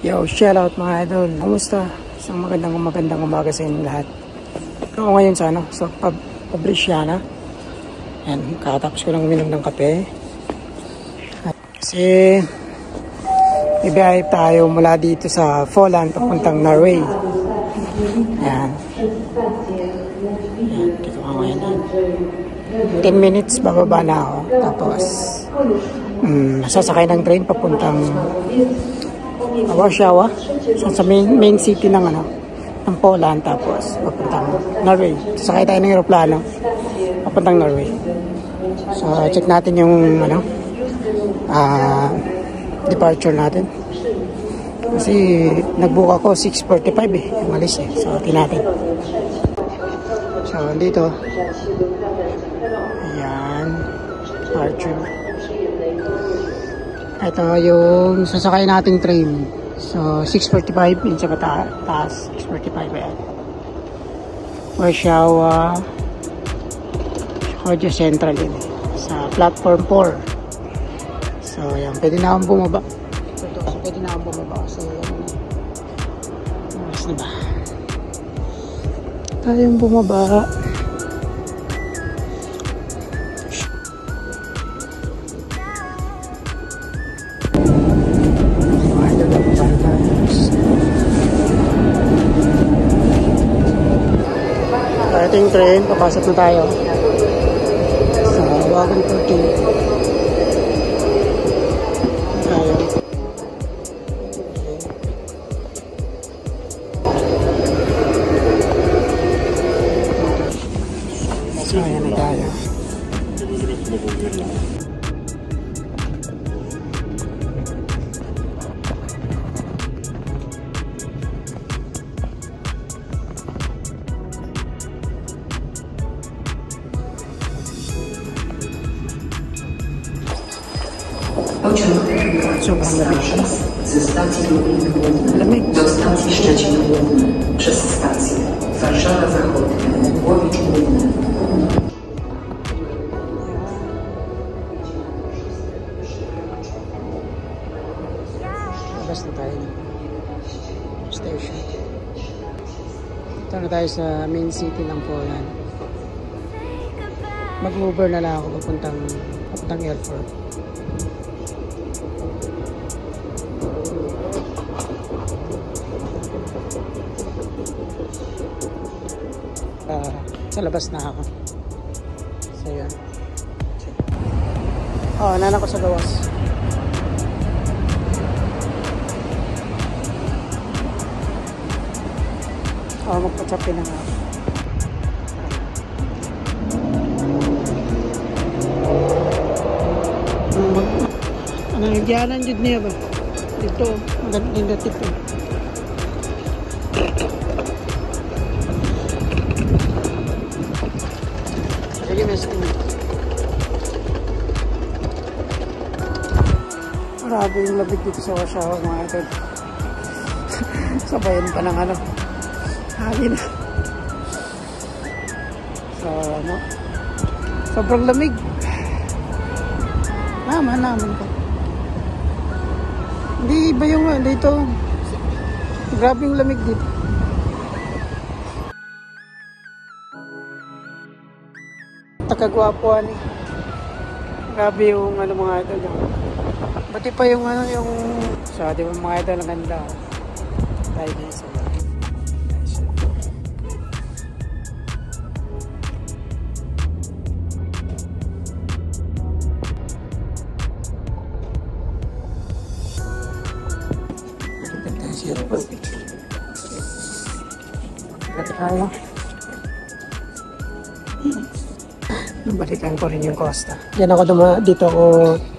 Yo, shout out mga idol. Kamusta? Isang magandang umaga sa inyo lahat. Ako ngayon sa sa Fabriciana. Yan, kakatapos ko lang uminom ng kape. Kasi ibiyahe tayo mula dito sa Folland papuntang Norway. Yan. Dito ako ngayon. 10 minutes bababa na ako. Tapos sasakay ng train papuntang Warsaw, sa main city ng ng Poland, tapos papuntang Norway. Sakay tayo ng eroplano papuntang Norway. So check natin yung departure natin. Kasi nagbook ako 6:45 yung alis So natin. So dito. Ayan. Departure. Ito yung sasakay nating train. So 6:45 yun sa taas. 6:45 yan. Warsaw Georgia Central yun sa platform 4. So yan, pwede na akong bumaba. So pwede na akong bumaba kasi oras na ba? Tayong bumaba. Ito yung train, papasok na tayo sa Wagon 14 tayo. So ayan na tayo. Sobrang lamig. Ze stacji Lublin Główny do stacji Szczecin Główny przez stację Warszawa Zachodnia, Łowicz Główny. Labas na tayo ng station. Ito na tayo sa main city ng Poland. Mag-Uber na lang ako papuntang airport. Sa labas na ako. So yun. Nana ko sa gawas. Magpa-choppy na nga. Nagyanan dyan niya ba? Dito, magandang dito. Grabe yung labig dito sa Warsaw mga idol. Sabayan pa ng hangin. So sobrang lamig. Naman ko. Hindi iba yung dito. Grabe yung lamig dito. Takagwapuan eh. Grabe yung mga idol. Pati pa yung yung di ba mga idol, ang ganda. Tayo na isa. Balikan ko rin yung Costa. Yan ako dito ako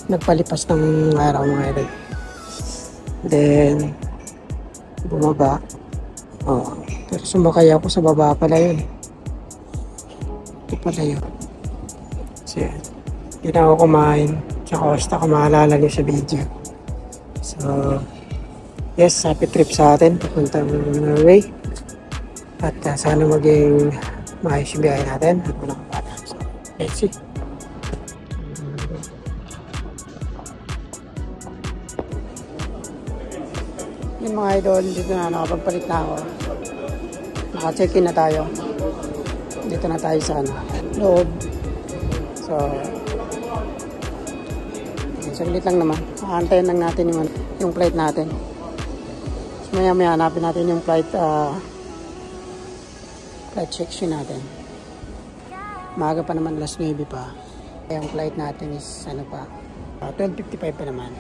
nagpalipas ng araw mga idol. Then bumaba. Pero sumakay ako sa baba pala yun. Ito pala yun. So yan. Hindi na ako kumain sa Costa kung maalala niyo sa video. So yes, happy trip sa atin papuntang Norway. At sana maging maayos yung biyahe natin. At walang kapala. So let's see. Yung mga idol, dito na nakapagpalit na ako. Naka-check-in na tayo. Dito na tayo sa loob. So, saglit lang naman. Aantayin lang natin yung flight natin. So, maya hanapin natin yung flight section natin. Maaga pa naman, last 9 pa. Yung flight natin is 12:55 pa naman.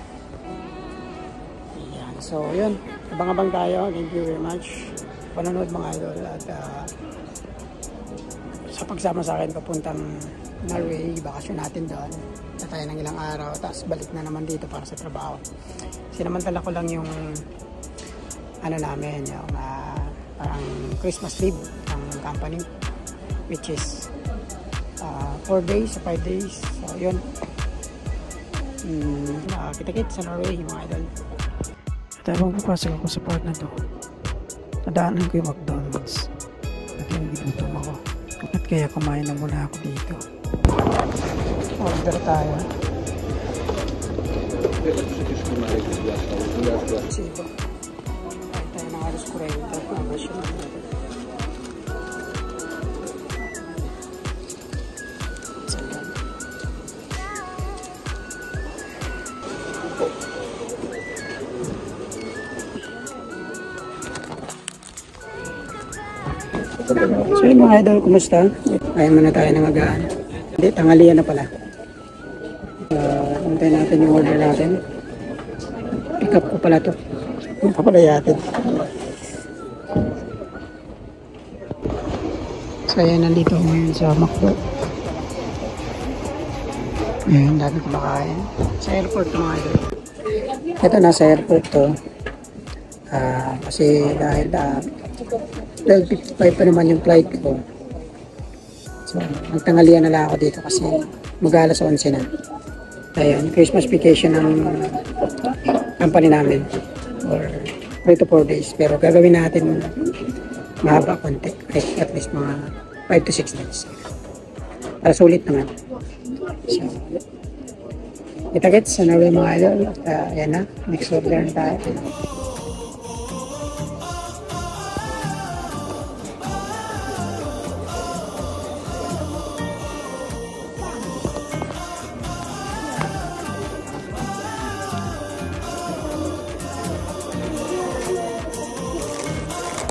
Ayan. So, yun. Abang-abang tayo. Thank you very much. Panonood mga idol. At sa pagsama sa akin papuntang Norway, bakasyon natin doon. Na tayo ng ilang araw. Tapos balik na naman dito para sa trabaho. Sinamantala ko lang yung namin, yung parang Christmas leave ng company, which is 4 days, 5 days. So, yun. Kita-kits sa Norway, mga idol. At habang papasok ako sa part na to, nadaanan ko yung McDonald's. At yung ginutom ako. At kaya kumain na muna ako dito. Order tayo. Sibo. Kahit tayo ng aros kurento. Mabasyon na natin. So yun mga idol, kumusta? Ayaw muna tayo ng agaan. Hindi, tanghalian na pala. Antayin natin yung order natin. Pick up ko pala to. Yung papalayatin. So ayan, nandito ngayon sa McDo. Ayan, dami kumakain. Sa airport to mga idol. Ito, nasa airport to. Kasi dahil 12:55 pa naman yung flight ko. So, magtanghalian na lang ako dito kasi mag-alas 11 na. Ayan, Christmas vacation ng company namin for 3 to 4 days. Pero gagawin natin mahaba konti. At least mga 5 to 6 days. Para sulit naman. So, kita-kits sa Norway mga idol. Ayan na, next order na tayo.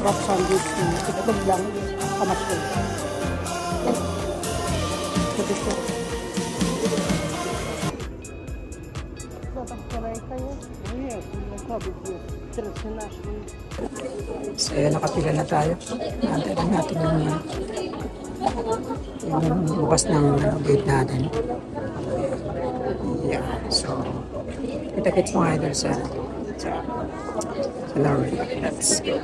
Rock sandwich na itlog lang, kamas ko. So yun, nakapila na tayo. Antayin natin yung bukas ng gate natin. Yeah, so kita-kits mga idol sa Norway. Let's go.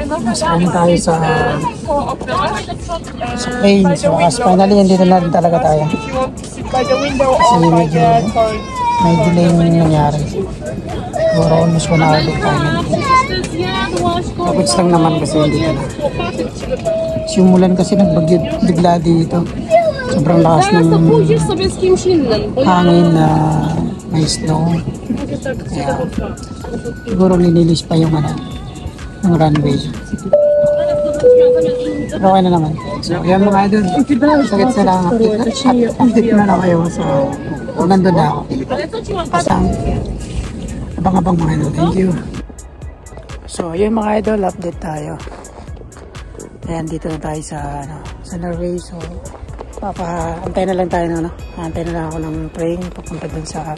Masakay tayo sa plane. So, as finally, hindi na rin talaga tayo. Kasi medyo may delay yung nangyari. Siguro almost 1 hour din tayo. Kapits lang naman kasi hindi na. Simulan kasi nagbagyo bigla dito. Sobrang lakas ng hangin na may snow. Kaya, siguro nililis pa yung runway. Pero okay na naman. So, yan mga idol. Sagit sila ang update na lang kayo sa kung nandun na ako. Pasang abang-abang mga idol. Thank you. So, yun mga idol. Update tayo. Ayan, dito na tayo sa Norway. So, antay na lang tayo antay na lang ako ng train papunta dun sa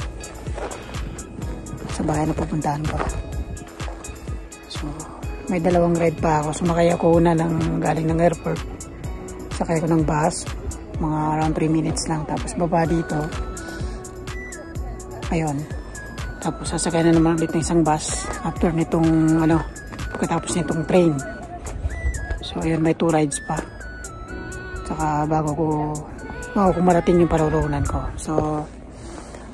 bahay na pupuntahan ko. So, may 2 ride pa ako. Sumakay ako una ng galing ng airport. Sakay ko ng bus. Mga around 3 minutes lang. Tapos baba dito. Ayun. Tapos sasakay na naman ulit ng isang bus after nitong pagkatapos nitong train. So ayun, may 2 rides pa. Saka bago ko marating yung paruroonan ko. So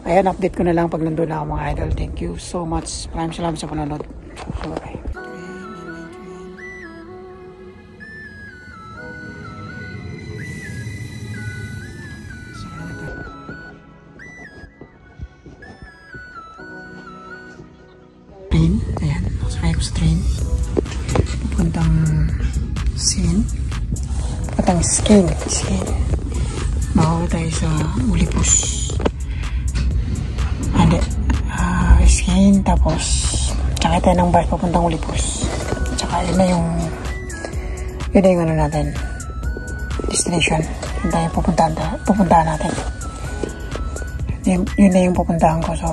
ayan, update ko na lang pag nandun na ako mga idol. Thank you so much. Maraming salamat sa panonood. So bye. Train, ayan, nakasakay ko sa train papuntang Skane. Makawa tayo sa Ulipos. Skane, tapos tsaka tayo ng bus papuntang Ulipos. Tsaka yun na yung natin, destination. Yun tayo pupuntahan natin. Yun na yung pupuntahan ko. So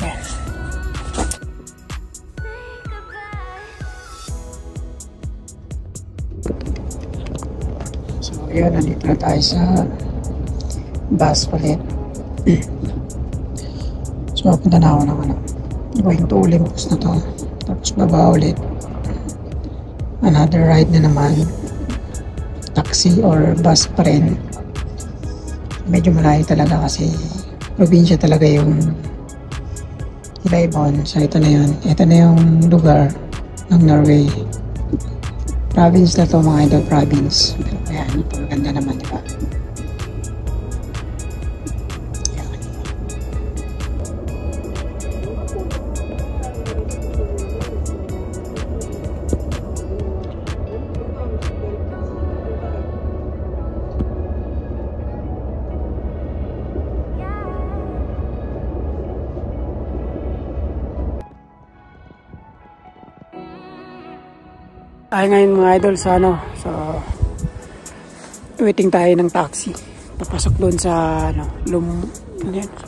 yes. So yun, nandito na tayo sa bus ulit. So papunta na ako ng going to Olympus na to. Tapos baba ulit. Another ride na naman. Taxi or bus pa rin. Medyo malayo talaga kasi probinsya talaga yung Ilaibon. So ito na yun. Ito na yung lugar ng Norway. Province na to mga idol, province. Pero ayan, maganda naman, diba? Ay ngayon mga idol sa waiting tayo ng taxi. Papasok doon sa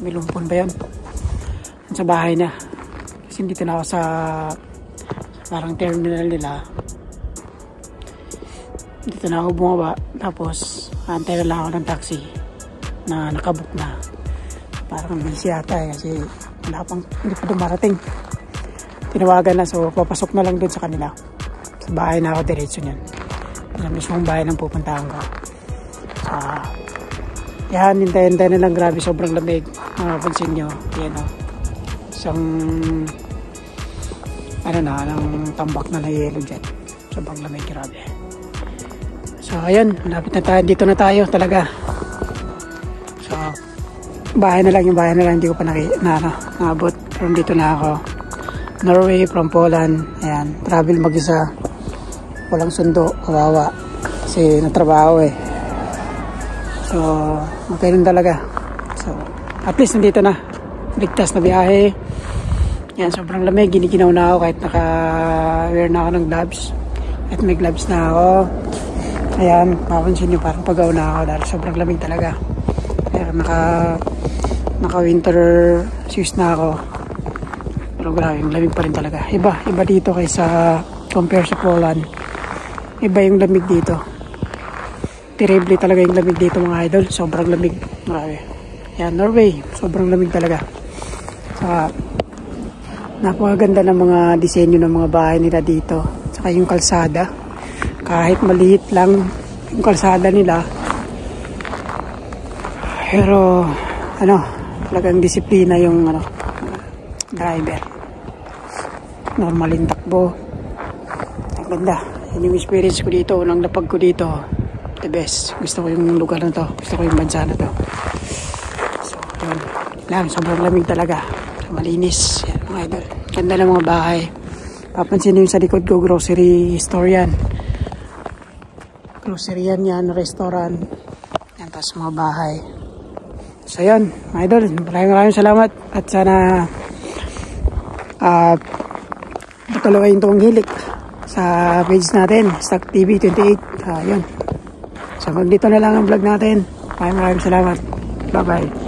may Lumpon ba yan? Sa bahay na. Kasi dito na ako sa parang terminal nila. Dito na ako bumaba. Tapos antay na lang ako ng taxi na nakabook na. Parang busy yata kasi hindi pa dumarating. Tinawagan na, so papasok na lang doon sa kanila. Bahay na ako, diretso niyan. Yung mismong bahay ng pupuntahan ko. Yan, hintay-hintay na lang. Grabe, sobrang lamig. Pansin nyo, yan o. Isang ng tambak na yelo dyan. Sobrang lamig, grabe. So ayan, malapit na tayo. Dito na tayo talaga. So bahay na lang, hindi ko pa naabot. From dito na ako. Norway from Poland. Ayan, travel mag-isa. Walang sundo, kawawa kasi natrabaho so okay lang talaga. So at least nandito na, ligtas na biyahe. Yan, sobrang lamig, giniginaw na ako kahit naka-wear na ako ng gloves, at may gloves na ako. Ayan, mapansin nyo parang pagaw na ako dahil sobrang lamig talaga. Kaya naka winter shoes na ako, pero grabe, yung lamig pa rin talaga. Iba dito kaysa compare sa Poland. Iba yung lamig dito. Terrible talaga yung lamig dito mga idol. Sobrang lamig. Grabe. Yan, Norway. Sobrang lamig talaga. Saka napakaganda ng mga disenyo ng mga bahay nila dito. Saka yung kalsada. Kahit maliit lang yung kalsada nila. Pero talagang disiplina yung driver. Normal yung takbo. Ang ganda. Yung experience ko dito, unang lapag ko dito, the best. Gusto ko yung lugar na to, gusto ko yung bansa na to. So yun lang, sobrang lamig talaga, malinis. Yan mga idol, ganda ng mga bahay. Papansin yung sa likod ko, grocery store yan. Grocery yan, restaurant yan, tapos mga bahay. So yun mga idol, maraming salamat. At sana patuloy yung tuwang hilik sa page natin, Stock TV 28. Yun. So, dito na lang ang vlog natin. Maraming salamat. Bye-bye.